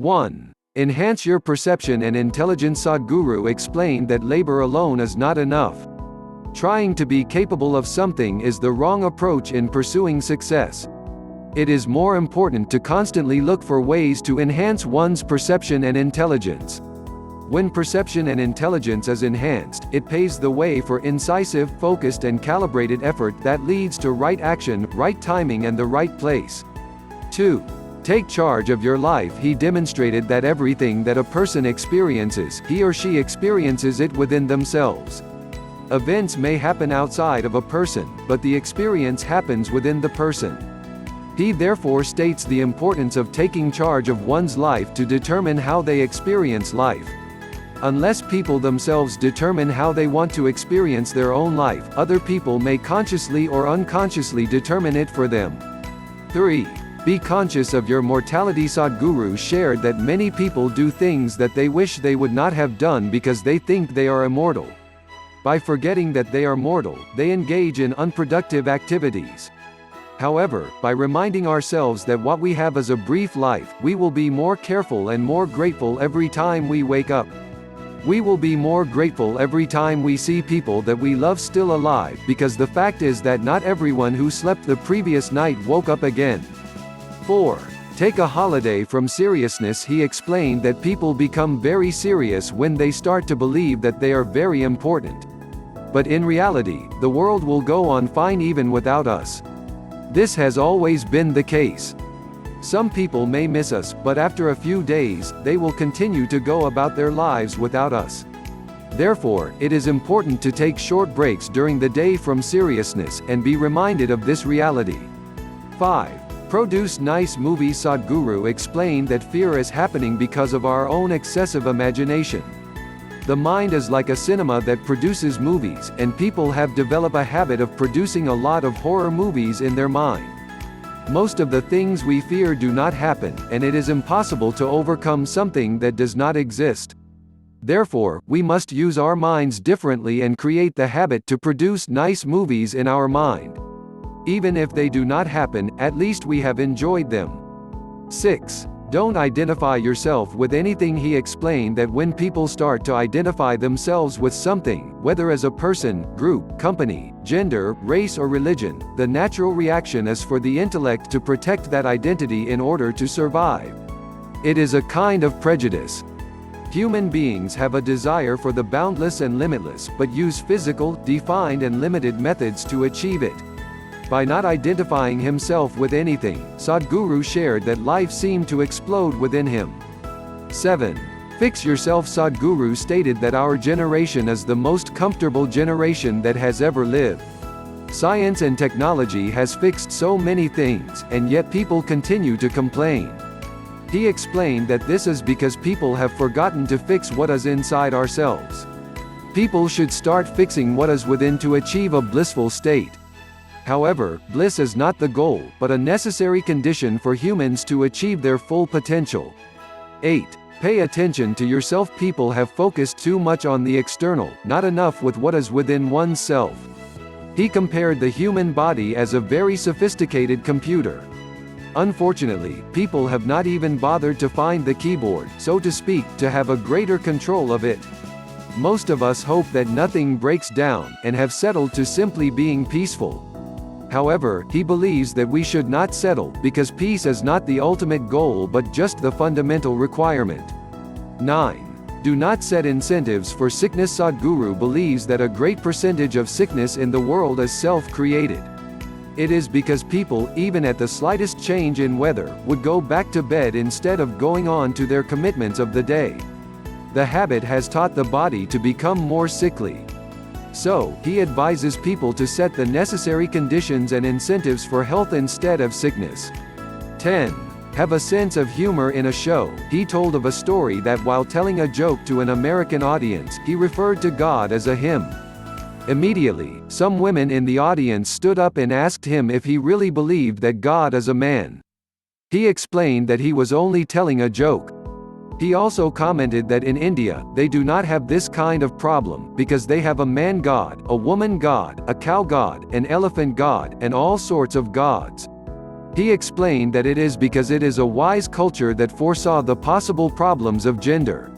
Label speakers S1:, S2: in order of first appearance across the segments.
S1: 1. Enhance your perception and intelligence. Sadhguru explained that labor alone is not enough. Trying to be capable of something is the wrong approach in pursuing success. It is more important to constantly look for ways to enhance one's perception and intelligence. When perception and intelligence is enhanced, it paves the way for incisive, focused and calibrated effort that leads to right action, right timing and the right place. 2. Take charge of your life. He demonstrated that everything that a person experiences, he or she experiences it within themselves. Events may happen outside of a person, but the experience happens within the person. He therefore states the importance of taking charge of one's life to determine how they experience life. Unless people themselves determine how they want to experience their own life, other people may consciously or unconsciously determine it for them. 3. Be conscious of your mortality. Sadhguru shared that many people do things that they wish they would not have done because they think they are immortal. By forgetting that they are mortal, they engage in unproductive activities. However, by reminding ourselves that what we have is a brief life, we will be more careful and more grateful every time we wake up. We will be more grateful every time we see people that we love still alive, because the fact is that not everyone who slept the previous night woke up again. 4. Take a holiday from seriousness. He explained that people become very serious when they start to believe that they are very important. But in reality, the world will go on fine even without us. This has always been the case. Some people may miss us, but after a few days, they will continue to go about their lives without us. Therefore, it is important to take short breaks during the day from seriousness, and be reminded of this reality. 5. Produce nice movies. Sadhguru explained that fear is happening because of our own excessive imagination. The mind is like a cinema that produces movies, and people have developed a habit of producing a lot of horror movies in their mind. Most of the things we fear do not happen, and it is impossible to overcome something that does not exist. Therefore, we must use our minds differently and create the habit to produce nice movies in our mind. Even if they do not happen, at least we have enjoyed them. 6. Don't identify yourself with anything. He explained that when people start to identify themselves with something, whether as a person, group, company, gender, race or religion, the natural reaction is for the intellect to protect that identity in order to survive. It is a kind of prejudice. Human beings have a desire for the boundless and limitless, but use physical, defined and limited methods to achieve it. By not identifying himself with anything, Sadhguru shared that life seemed to explode within him. 7. Fix yourself. Sadhguru stated that our generation is the most comfortable generation that has ever lived. Science and technology has fixed so many things, and yet people continue to complain. He explained that this is because people have forgotten to fix what is inside ourselves. People should start fixing what is within to achieve a blissful state. However, bliss is not the goal, but a necessary condition for humans to achieve their full potential. 8. Pay attention to yourself. People have focused too much on the external, not enough with what is within one's self. He compared the human body as a very sophisticated computer. Unfortunately, people have not even bothered to find the keyboard, so to speak, to have a greater control of it. Most of us hope that nothing breaks down, and have settled to simply being peaceful. However, he believes that we should not settle, because peace is not the ultimate goal but just the fundamental requirement. 9. Do not set incentives for sickness. Sadhguru believes that a great percentage of sickness in the world is self-created. It is because people, even at the slightest change in weather, would go back to bed instead of going on to their commitments of the day. The habit has taught the body to become more sickly. So, he advises people to set the necessary conditions and incentives for health instead of sickness. 10. Have a sense of humor in a show. He told of a story that while telling a joke to an American audience, he referred to God as a him. Immediately, some women in the audience stood up and asked him if he really believed that God is a man. He explained that he was only telling a joke. He also commented that in India, they do not have this kind of problem, because they have a man god, a woman god, a cow god, an elephant god, and all sorts of gods. He explained that it is because it is a wise culture that foresaw the possible problems of gender.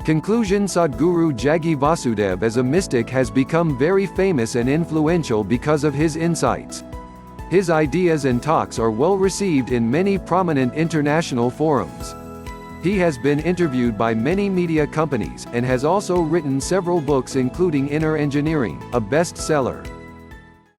S1: Conclusion: Sadhguru Jaggi Vasudev as a mystic has become very famous and influential because of his insights. His ideas and talks are well received in many prominent international forums. He has been interviewed by many media companies, and has also written several books including Inner Engineering, a bestseller.